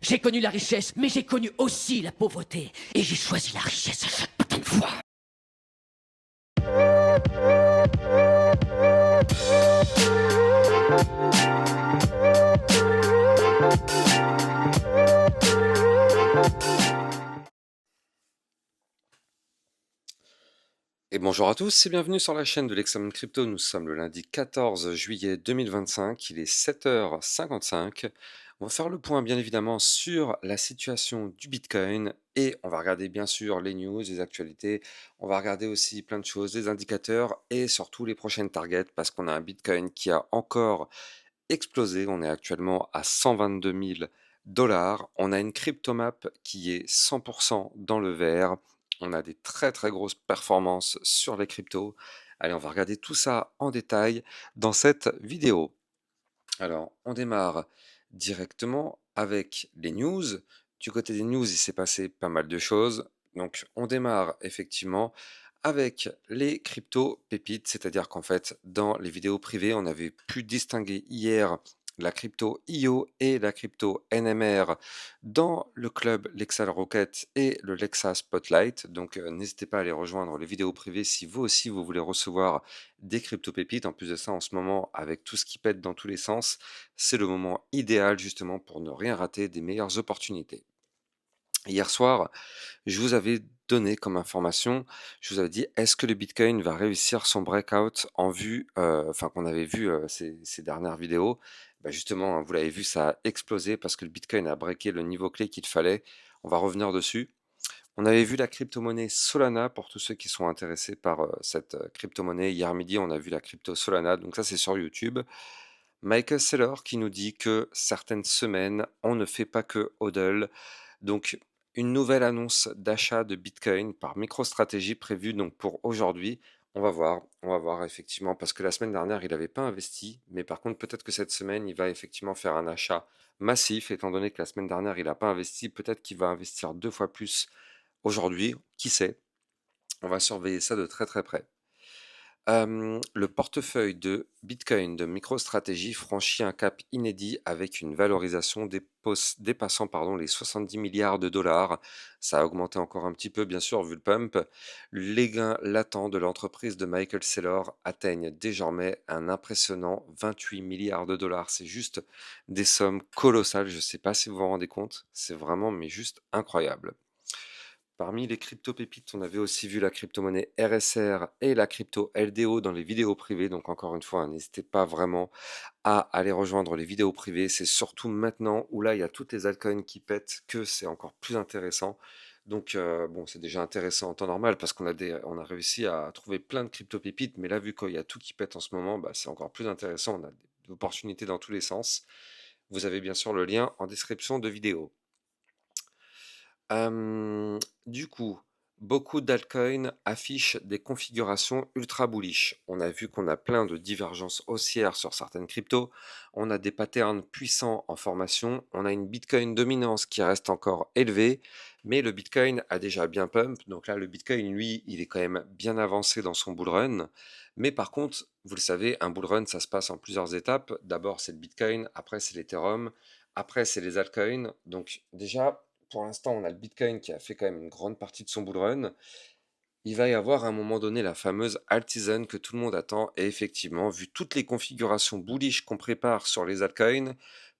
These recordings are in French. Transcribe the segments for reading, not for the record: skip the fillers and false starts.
J'ai connu la richesse, mais j'ai connu aussi la pauvreté. Et j'ai choisi la richesse à chaque putain de fois. Et bonjour à tous et bienvenue sur la chaîne de l'Examen Crypto. Nous sommes le lundi 14 juillet 2025, il est 7h55. On va faire le point bien évidemment sur la situation du Bitcoin et on va regarder bien sûr les news, les actualités. On va regarder aussi plein de choses, les indicateurs et surtout les prochaines targets parce qu'on a un Bitcoin qui a encore explosé. On est actuellement à 122 000 dollars. On a une cryptomap qui est 100% dans le vert. On a des très très grosses performances sur les cryptos. Allez, on va regarder tout ça en détail dans cette vidéo. Alors, on démarre directement avec les news. Du côté des news, il s'est passé pas mal de choses. Donc, on démarre effectivement avec les crypto pépites, c'est-à-dire qu'en fait, dans les vidéos privées, on avait pu distinguer hier la crypto IO et la crypto NMR dans le club Lexal Rocket et le Lexa Spotlight. Donc, n'hésitez pas à aller rejoindre les vidéos privées si vous aussi vous voulez recevoir des crypto pépites. En plus de ça, en ce moment, avec tout ce qui pète dans tous les sens, c'est le moment idéal justement pour ne rien rater des meilleures opportunités. Hier soir, je vous avais donné comme information, je vous avais dit, est-ce que le Bitcoin va réussir son breakout en vue, enfin qu'on avait vu ces dernières vidéos. Bah, justement, hein, vous l'avez vu, ça a explosé parce que le Bitcoin a breaké le niveau clé qu'il fallait. On va revenir dessus. On avait vu la crypto-monnaie Solana pour tous ceux qui sont intéressés par cette crypto-monnaie. Hier midi, on a vu la crypto Solana, donc ça c'est sur YouTube. Michael Saylor qui nous dit que certaines semaines, on ne fait pas que hodl. Donc, une nouvelle annonce d'achat de Bitcoin par MicroStrategy prévue donc pour aujourd'hui. On va voir effectivement, parce que la semaine dernière, il n'avait pas investi, mais par contre, peut-être que cette semaine, il va effectivement faire un achat massif, étant donné que la semaine dernière, il n'a pas investi, peut-être qu'il va investir 2 fois plus aujourd'hui, qui sait? On va surveiller ça de très très près. Le portefeuille de Bitcoin de MicroStrategy franchit un cap inédit avec une valorisation dépassant les 70 milliards de dollars. Ça a augmenté encore un petit peu, bien sûr, vu le pump. Les gains latents de l'entreprise de Michael Saylor atteignent désormais un impressionnant 28 milliards de dollars. C'est juste des sommes colossales. Je ne sais pas si vous vous rendez compte. C'est vraiment, mais juste incroyable. Parmi les crypto-pépites, on avait aussi vu la crypto-monnaie RSR et la crypto LDO dans les vidéos privées. Donc encore une fois, hein, n'hésitez pas vraiment à aller rejoindre les vidéos privées. C'est surtout maintenant où là, il y a toutes les altcoins qui pètent que c'est encore plus intéressant. Donc bon, c'est déjà intéressant en temps normal parce on a réussi à trouver plein de crypto-pépites. Mais là, vu qu'il y a tout qui pète en ce moment, bah, c'est encore plus intéressant. On a des opportunités dans tous les sens. Vous avez bien sûr le lien en description de vidéo. Du coup, beaucoup d'altcoins affichent des configurations ultra bullish. On a vu qu'on a plein de divergences haussières sur certaines cryptos. On a des patterns puissants en formation. On a une Bitcoin dominance qui reste encore élevée, mais le Bitcoin a déjà bien pump. Donc là, le Bitcoin, lui, il est quand même bien avancé dans son bull run. Mais par contre, vous le savez, un bull run, ça se passe en plusieurs étapes. D'abord, c'est le Bitcoin, après, c'est l'Ethereum, après, c'est les altcoins. Donc déjà, pour l'instant, on a le Bitcoin qui a fait quand même une grande partie de son bull run. Il va y avoir à un moment donné la fameuse alt season que tout le monde attend. Et effectivement, vu toutes les configurations bullish qu'on prépare sur les altcoins,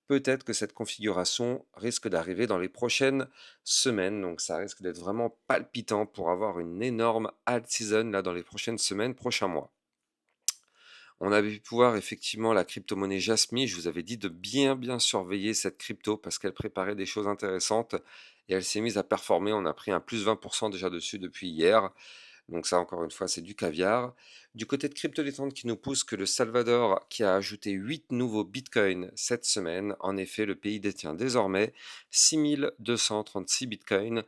peut-être que cette configuration risque d'arriver dans les prochaines semaines. Donc ça risque d'être vraiment palpitant pour avoir une énorme alt season là dans les prochaines semaines, prochains mois. On avait pu voir effectivement la crypto-monnaie Jasmy. Je vous avais dit de bien surveiller cette crypto parce qu'elle préparait des choses intéressantes et elle s'est mise à performer. On a pris un plus 20% déjà dessus depuis hier. Donc ça, encore une fois, c'est du caviar. Du côté de Crypto-Détente qui nous pousse que le Salvador qui a ajouté 8 nouveaux bitcoins cette semaine. En effet, le pays détient désormais 6236 bitcoins,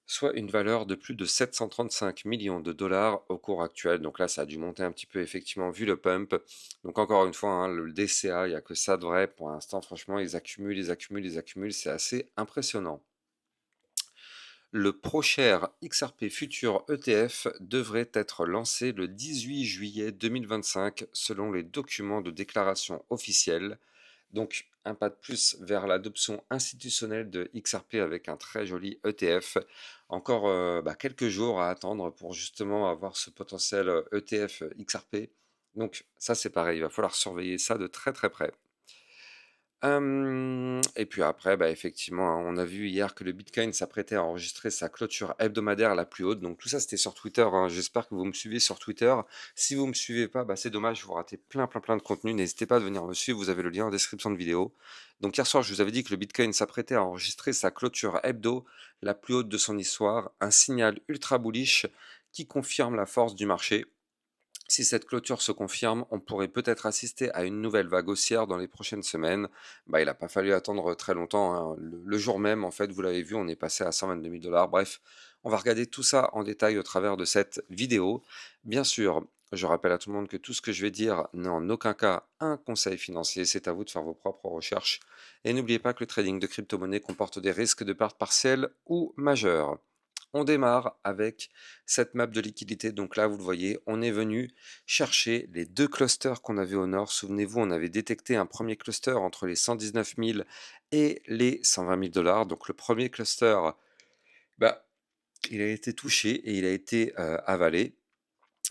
soit une valeur de plus de 735 millions de dollars au cours actuel. Donc là, ça a dû monter un petit peu, effectivement, vu le pump. Donc encore une fois, hein, le DCA, il n'y a que ça de vrai. Pour l'instant, franchement, ils accumulent, ils accumulent, ils accumulent. C'est assez impressionnant. Le ProShare XRP Future ETF devrait être lancé le 18 juillet 2025 selon les documents de déclaration officielle. Donc un pas de plus vers l'adoption institutionnelle de XRP avec un très joli ETF. Encore quelques jours à attendre pour justement avoir ce potentiel ETF XRP. Donc ça c'est pareil, il va falloir surveiller ça de très très près. Et puis après, effectivement, hein, on a vu hier que le bitcoin s'apprêtait à enregistrer sa clôture hebdomadaire la plus haute. Donc tout ça, c'était sur Twitter, hein. J'espère que vous me suivez sur Twitter. Si vous me suivez pas, c'est dommage, vous ratez plein, plein, plein de contenu. N'hésitez pas à venir me suivre, vous avez le lien en description de vidéo. Donc hier soir, je vous avais dit que le bitcoin s'apprêtait à enregistrer sa clôture hebdo la plus haute de son histoire, un signal ultra bullish qui confirme la force du marché. Si cette clôture se confirme, on pourrait peut-être assister à une nouvelle vague haussière dans les prochaines semaines. Il n'a pas fallu attendre très longtemps, hein. Le jour même, en fait, vous l'avez vu, on est passé à 122 000 dollars. Bref, on va regarder tout ça en détail au travers de cette vidéo. Bien sûr, je rappelle à tout le monde que tout ce que je vais dire n'est en aucun cas un conseil financier. C'est à vous de faire vos propres recherches. Et n'oubliez pas que le trading de crypto-monnaie comporte des risques de perte partielle ou majeure. On démarre avec cette map de liquidité. Donc là, vous le voyez, on est venu chercher les deux clusters qu'on avait au nord. Souvenez-vous, on avait détecté un premier cluster entre les 119 000 et les 120 000 dollars. Donc le premier cluster, bah, il a été touché et il a été avalé.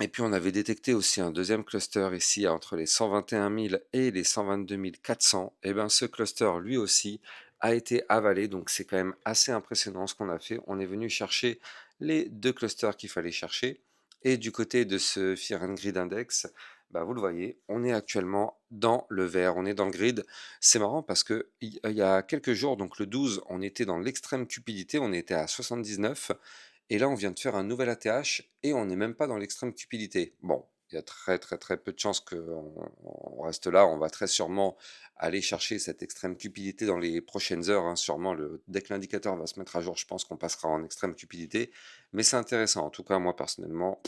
Et puis on avait détecté aussi un deuxième cluster ici entre les 121 000 et les 122 400. Et bien ce cluster lui aussi a été avalé, donc c'est quand même assez impressionnant ce qu'on a fait. On est venu chercher les deux clusters qu'il fallait chercher. Et du côté de ce Fear and Greed Index, vous le voyez, on est actuellement dans le vert, on est dans le grid. C'est marrant parce que il y a quelques jours, donc le 12, on était dans l'extrême cupidité, on était à 79. Et là, on vient de faire un nouvel ATH et on n'est même pas dans l'extrême cupidité. Bon, il y a très très très peu de chances qu'on reste là. On va très sûrement aller chercher cette extrême cupidité dans les prochaines heures, hein. Sûrement, dès que l'indicateur va se mettre à jour, je pense qu'on passera en extrême cupidité. Mais c'est intéressant. En tout cas, moi personnellement,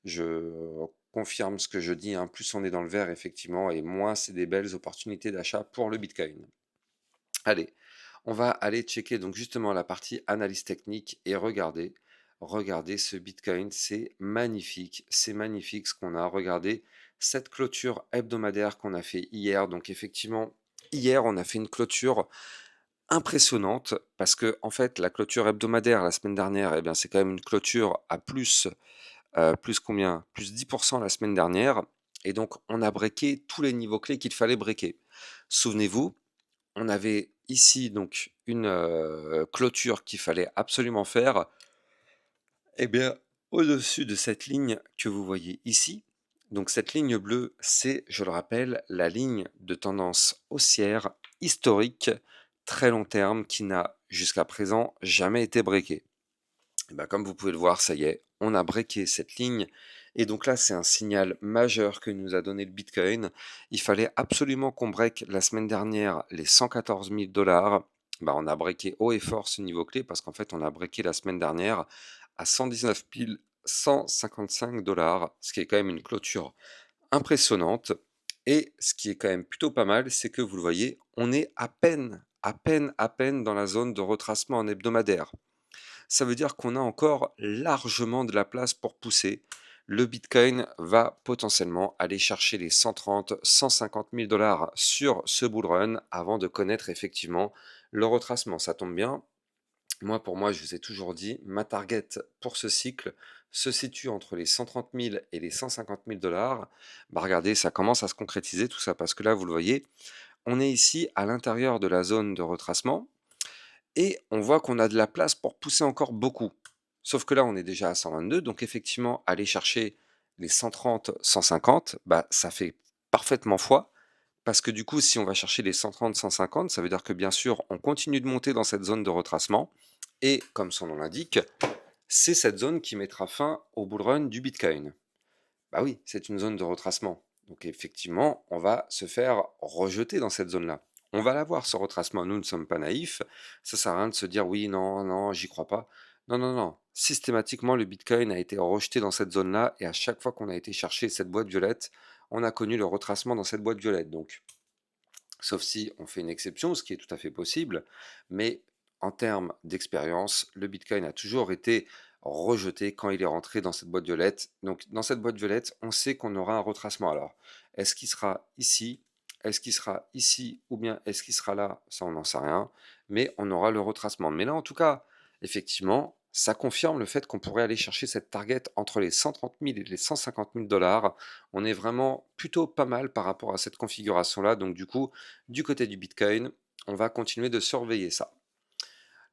je confirme ce que je dis, hein. Plus on est dans le vert, effectivement, et moins c'est des belles opportunités d'achat pour le Bitcoin. Allez, on va aller checker donc justement la partie analyse technique et regardez ce Bitcoin, c'est magnifique ce qu'on a. Regardez cette clôture hebdomadaire qu'on a fait hier. Donc effectivement, hier on a fait une clôture impressionnante parce que en fait la clôture hebdomadaire la semaine dernière, eh bien c'est quand même une clôture à plus combien? Plus 10% la semaine dernière. Et donc on a breaké tous les niveaux clés qu'il fallait breaker. Souvenez-vous, on avait ici donc une clôture qu'il fallait absolument faire. Eh bien, au-dessus de cette ligne que vous voyez ici, donc cette ligne bleue, c'est, je le rappelle, la ligne de tendance haussière historique très long terme qui n'a jusqu'à présent jamais été breakée. Comme vous pouvez le voir, ça y est, on a breaké cette ligne. Et donc là, c'est un signal majeur que nous a donné le Bitcoin. Il fallait absolument qu'on break la semaine dernière les 114 000 dollars. On a breaké haut et fort ce niveau clé parce qu'en fait, on a breaké la semaine dernière à 119 155 dollars, ce qui est quand même une clôture impressionnante. Et ce qui est quand même plutôt pas mal, c'est que vous le voyez, on est à peine dans la zone de retracement en hebdomadaire. Ça veut dire qu'on a encore largement de la place pour pousser. Le Bitcoin va potentiellement aller chercher les 130, 150 000 dollars sur ce bull run avant de connaître effectivement le retracement. Ça tombe bien. Moi, pour moi, je vous ai toujours dit, ma target pour ce cycle se situe entre les 130 000 et les 150 000 dollars. Regardez, ça commence à se concrétiser tout ça parce que là, vous le voyez, on est ici à l'intérieur de la zone de retracement. Et on voit qu'on a de la place pour pousser encore beaucoup. Sauf que là, on est déjà à 122, donc effectivement, aller chercher les 130, 150, ça fait parfaitement foi. Parce que du coup, si on va chercher les 130, 150, ça veut dire que bien sûr, on continue de monter dans cette zone de retracement. Et comme son nom l'indique, c'est cette zone qui mettra fin au bull run du Bitcoin. Oui, c'est une zone de retracement. Donc effectivement, on va se faire rejeter dans cette zone-là. On va l'avoir, ce retracement. Nous ne sommes pas naïfs. Ça sert à rien de se dire oui, non, non, j'y crois pas. Non, non, non. Systématiquement, le Bitcoin a été rejeté dans cette zone-là et à chaque fois qu'on a été chercher cette boîte violette, on a connu le retracement dans cette boîte violette. Donc, sauf si on fait une exception, ce qui est tout à fait possible, mais en termes d'expérience, le Bitcoin a toujours été rejeté quand il est rentré dans cette boîte violette. Donc dans cette boîte violette, on sait qu'on aura un retracement. Alors, est-ce qu'il sera ici? Est-ce qu'il sera ici ou bien est-ce qu'il sera là? Ça, on n'en sait rien, mais on aura le retracement. Mais là, en tout cas, effectivement, ça confirme le fait qu'on pourrait aller chercher cette target entre les 130 000 et les 150 000 dollars. On est vraiment plutôt pas mal par rapport à cette configuration-là. Donc du coup, du côté du Bitcoin, on va continuer de surveiller ça.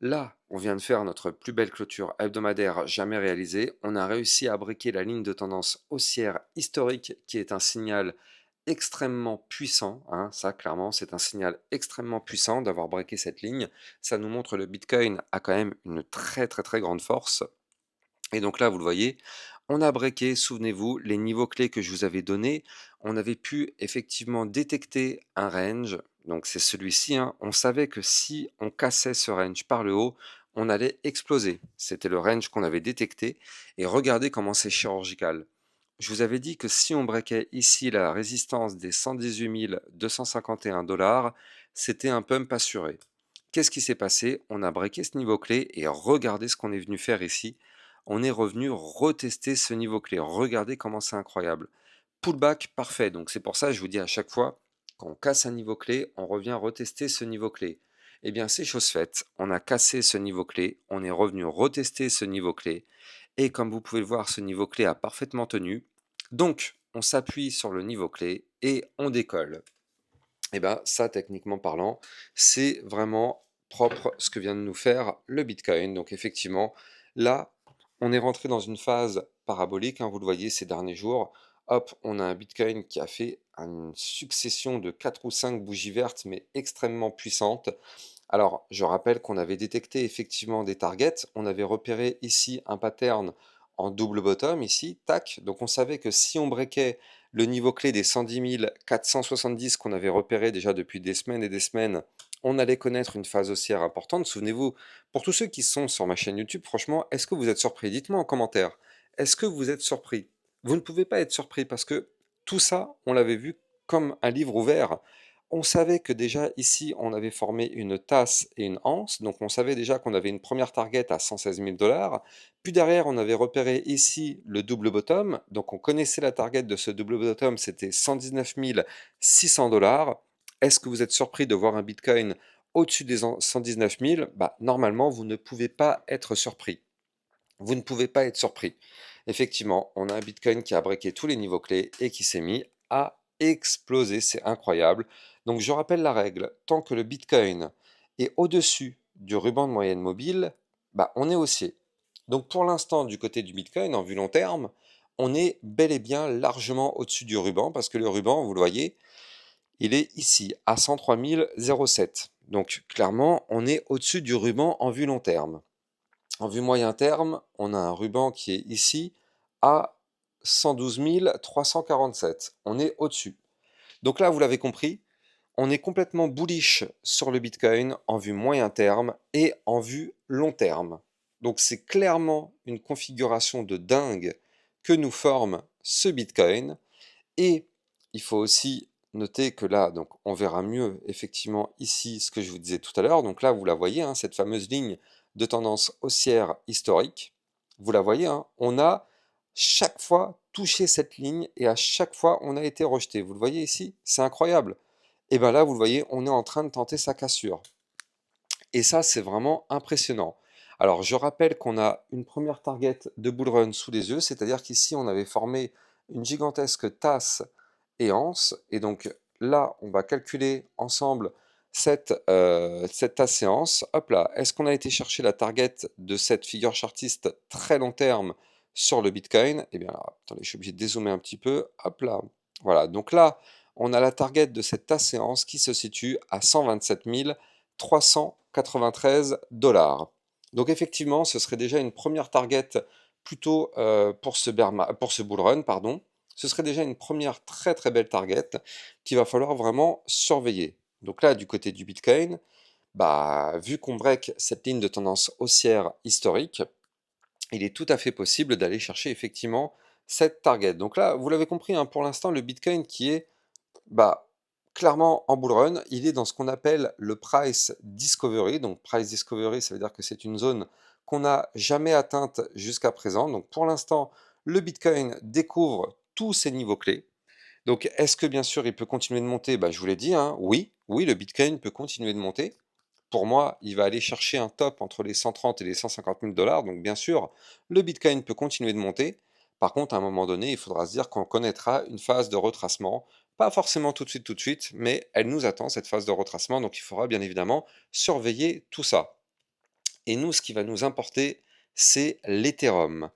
Là, on vient de faire notre plus belle clôture hebdomadaire jamais réalisée. On a réussi à briquer la ligne de tendance haussière historique qui est un signal extrêmement puissant, hein. Ça clairement c'est un signal extrêmement puissant d'avoir briqué cette ligne. Ça nous montre le Bitcoin a quand même une très très très grande force. Et donc là, vous le voyez, on a breaké, souvenez-vous, les niveaux clés que je vous avais donnés. On avait pu effectivement détecter un range, donc c'est celui-ci, hein. On savait que si on cassait ce range par le haut, on allait exploser. C'était le range qu'on avait détecté. Et regardez comment c'est chirurgical. Je vous avais dit que si on breakait ici la résistance des 118 251 dollars, c'était un pump assuré. Qu'est-ce qui s'est passé? On a breaké ce niveau clé et regardez ce qu'on est venu faire ici. On est revenu retester ce niveau clé. Regardez comment c'est incroyable. Pullback parfait. Donc c'est pour ça que je vous dis à chaque fois, quand on casse un niveau clé, on revient retester ce niveau clé. Eh bien c'est chose faite. On a cassé ce niveau clé. On est revenu retester ce niveau clé. Et comme vous pouvez le voir, ce niveau clé a parfaitement tenu. Donc on s'appuie sur le niveau clé et on décolle. Et bien ça, techniquement parlant, c'est vraiment propre ce que vient de nous faire le Bitcoin. Donc effectivement, là, on est rentré dans une phase parabolique, hein, vous le voyez ces derniers jours. Hop, on a un Bitcoin qui a fait une succession de 4 ou 5 bougies vertes, mais extrêmement puissantes. Alors, je rappelle qu'on avait détecté effectivement des targets. On avait repéré ici un pattern en double bottom, ici, tac. Donc on savait que si on breakait le niveau clé des 110 470 qu'on avait repéré déjà depuis des semaines et des semaines, on allait connaître une phase haussière importante. Souvenez-vous, pour tous ceux qui sont sur ma chaîne YouTube, franchement, est-ce que vous êtes surpris? Dites-moi en commentaire. Est-ce que vous êtes surpris? Vous ne pouvez pas être surpris parce que tout ça, on l'avait vu comme un livre ouvert. On savait que déjà ici, on avait formé une tasse et une anse, donc on savait déjà qu'on avait une première target à 116 000 dollars. Puis derrière, on avait repéré ici le double bottom, donc on connaissait la target de ce double bottom, c'était 119 600 dollars. Est-ce que vous êtes surpris de voir un Bitcoin au-dessus des 119 000? Bah, normalement, vous ne pouvez pas être surpris. Vous ne pouvez pas être surpris. Effectivement, on a un Bitcoin qui a breaké tous les niveaux clés et qui s'est mis à exploser. C'est incroyable. Donc je rappelle la règle, tant que le Bitcoin est au-dessus du ruban de moyenne mobile, bah, on est haussier. Donc pour l'instant, du côté du Bitcoin, en vue long terme, on est bel et bien largement au-dessus du ruban parce que le ruban, vous le voyez, il est ici à 103 007. Donc clairement, on est au-dessus du ruban en vue long terme. En vue moyen terme, on a un ruban qui est ici à 112 347. On est au-dessus. Donc là, vous l'avez compris, on est complètement bullish sur le Bitcoin en vue moyen terme et en vue long terme. Donc c'est clairement une configuration de dingue que nous forme ce Bitcoin. Et il faut aussi noter que là, donc on verra mieux effectivement ici ce que je vous disais tout à l'heure. Donc là, vous la voyez, hein, cette fameuse ligne de tendance haussière historique. Vous la voyez, hein, on a chaque fois touché cette ligne et à chaque fois on a été rejeté. Vous le voyez ici? C'est incroyable. Et bien là, vous le voyez, on est en train de tenter sa cassure. Et ça, c'est vraiment impressionnant. Alors, je rappelle qu'on a une première target de bull run sous les yeux, c'est-à-dire qu'ici, on avait formé une gigantesque tasse et anse. Et donc là, on va calculer ensemble cette tasse et anse. Hop là, est-ce qu'on a été chercher la target de cette figure chartiste très long terme sur le Bitcoin? Eh bien, attendez, je suis obligé de dézoomer un petit peu. Hop là, voilà. Donc là, on a la target de cette tasse et anse qui se situe à 127 393 dollars. Donc effectivement, ce serait déjà une première target plutôt pour ce bull run, pardon. Ce serait déjà une première très très belle target qu'il va falloir vraiment surveiller. Donc là, du côté du Bitcoin, bah, vu qu'on break cette ligne de tendance haussière historique, il est tout à fait possible d'aller chercher effectivement cette target. Donc là, vous l'avez compris, hein, pour l'instant, le Bitcoin qui est bah, clairement en bull run, il est dans ce qu'on appelle le price discovery. Donc price discovery, ça veut dire que c'est une zone qu'on n'a jamais atteinte jusqu'à présent. Donc pour l'instant, le Bitcoin découvre tous ses niveaux clés. Donc, est-ce que bien sûr, il peut continuer de monter? Bah, je vous l'ai dit, hein, oui, oui, le Bitcoin peut continuer de monter. Pour moi, il va aller chercher un top entre les 130 et les 150 000 dollars. Donc, bien sûr, le Bitcoin peut continuer de monter. Par contre, à un moment donné, il faudra se dire qu'on connaîtra une phase de retracement. Pas forcément tout de suite, mais elle nous attend, cette phase de retracement. Donc, il faudra bien évidemment surveiller tout ça. Et nous, ce qui va nous importer, c'est l'Ethereum.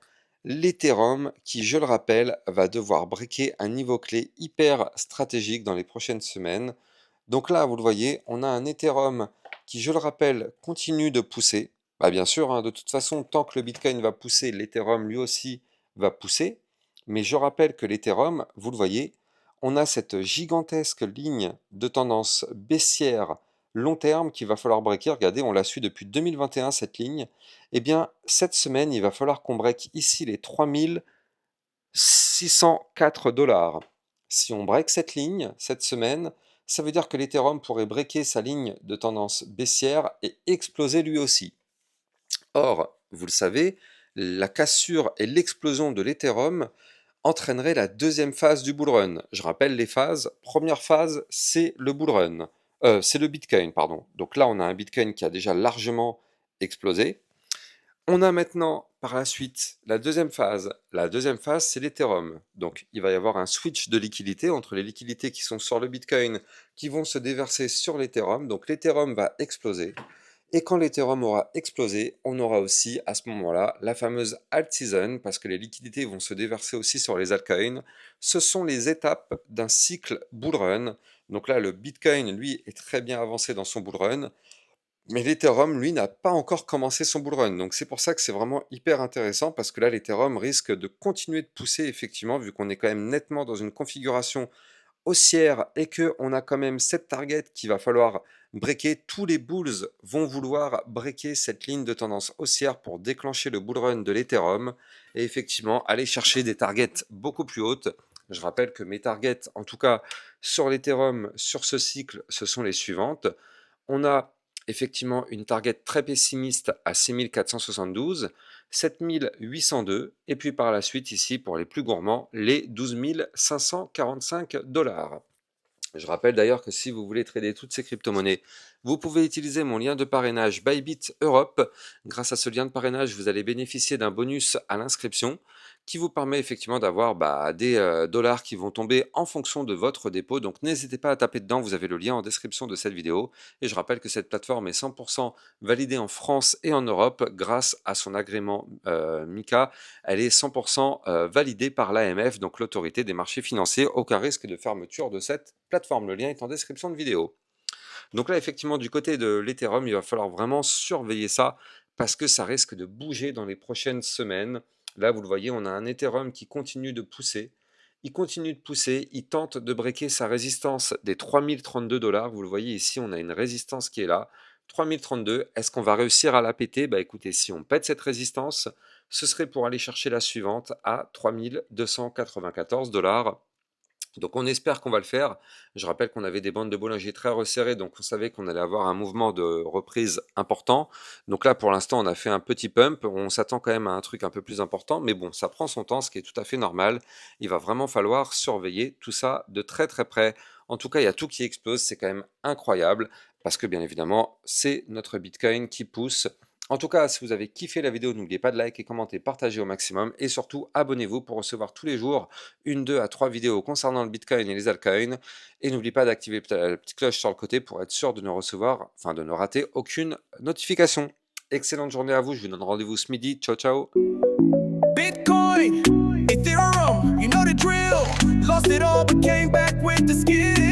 L'Ethereum qui, je le rappelle, va devoir briquer un niveau clé hyper stratégique dans les prochaines semaines. Donc là, vous le voyez, on a un Ethereum qui, je le rappelle, continue de pousser. Bah, bien sûr, hein, de toute façon, tant que le Bitcoin va pousser, l'Ethereum lui aussi va pousser. Mais je rappelle que l'Ethereum, vous le voyez, on a cette gigantesque ligne de tendance baissière long terme qu'il va falloir breaker. Regardez, on l'a su depuis 2021, cette ligne. Eh bien, cette semaine, il va falloir qu'on break ici les 3604 dollars. Si on break cette ligne cette semaine, ça veut dire que l'Ethereum pourrait breaker sa ligne de tendance baissière et exploser lui aussi. Or, vous le savez, la cassure et l'explosion de l'Ethereum entraînerait la deuxième phase du bull run. Je rappelle les phases. Première phase, c'est le bull run. C'est le Bitcoin, pardon. Donc là, on a un Bitcoin qui a déjà largement explosé. On a maintenant, par la suite, la deuxième phase. La deuxième phase, c'est l'Ethereum. Donc, il va y avoir un switch de liquidité entre les liquidités qui sont sur le Bitcoin qui vont se déverser sur l'Ethereum. Donc, l'Ethereum va exploser. Et quand l'Ethereum aura explosé, on aura aussi à ce moment-là la fameuse alt season, parce que les liquidités vont se déverser aussi sur les altcoins. Ce sont les étapes d'un cycle bull run. Donc là, le Bitcoin, lui, est très bien avancé dans son bull run, mais l'Ethereum, lui, n'a pas encore commencé son bull run. Donc c'est pour ça que c'est vraiment hyper intéressant, parce que là, l'Ethereum risque de continuer de pousser, effectivement, vu qu'on est quand même nettement dans une configuration haussière et que on a quand même cette target qu'il va falloir breaker. Tous les bulls vont vouloir breaker cette ligne de tendance haussière pour déclencher le bull run de l'Ethereum et effectivement aller chercher des targets beaucoup plus hautes. Je rappelle que mes targets, en tout cas sur l'Ethereum, sur ce cycle, ce sont les suivantes. On a effectivement une target très pessimiste à 6472, 7802, et puis par la suite ici pour les plus gourmands, les 12 545 dollars. Je rappelle d'ailleurs que si vous voulez trader toutes ces crypto-monnaies, vous pouvez utiliser mon lien de parrainage Bybit Europe. Grâce à ce lien de parrainage, vous allez bénéficier d'un bonus à l'inscription qui vous permet effectivement d'avoir des dollars qui vont tomber en fonction de votre dépôt. Donc n'hésitez pas à taper dedans, vous avez le lien en description de cette vidéo. Et je rappelle que cette plateforme est 100% validée en France et en Europe grâce à son agrément MiCA. Elle est 100% validée par l'AMF, donc l'autorité des marchés financiers, aucun risque de fermeture de cette plateforme. Le lien est en description de vidéo. Donc là, effectivement, du côté de l'Ethereum, il va falloir vraiment surveiller ça parce que ça risque de bouger dans les prochaines semaines. Là, vous le voyez, on a un Ethereum qui continue de pousser. Il continue de pousser, il tente de breaker sa résistance des 3032 dollars. Vous le voyez ici, on a une résistance qui est là. 3032, est-ce qu'on va réussir à la péter? Bah écoutez, si on pète cette résistance, ce serait pour aller chercher la suivante à 3294 dollars. Donc on espère qu'on va le faire. Je rappelle qu'on avait des bandes de Bollinger très resserrées, donc on savait qu'on allait avoir un mouvement de reprise important. Donc là, pour l'instant, on a fait un petit pump. On s'attend quand même à un truc un peu plus important, mais bon, ça prend son temps, ce qui est tout à fait normal. Il va vraiment falloir surveiller tout ça de très très près. En tout cas, il y a tout qui explose, c'est quand même incroyable, parce que bien évidemment, c'est notre Bitcoin qui pousse. En tout cas, si vous avez kiffé la vidéo, n'oubliez pas de liker, commenter, partager au maximum et surtout abonnez-vous pour recevoir tous les jours 2 à 3 vidéos concernant le Bitcoin et les altcoins. Et n'oubliez pas d'activer la petite cloche sur le côté pour être sûr de ne recevoir, enfin de ne rater aucune notification. Excellente journée à vous, je vous donne rendez-vous ce midi. Ciao ciao. Bitcoin, Ethereum, you know the drill. Lost it all but came back with the skill.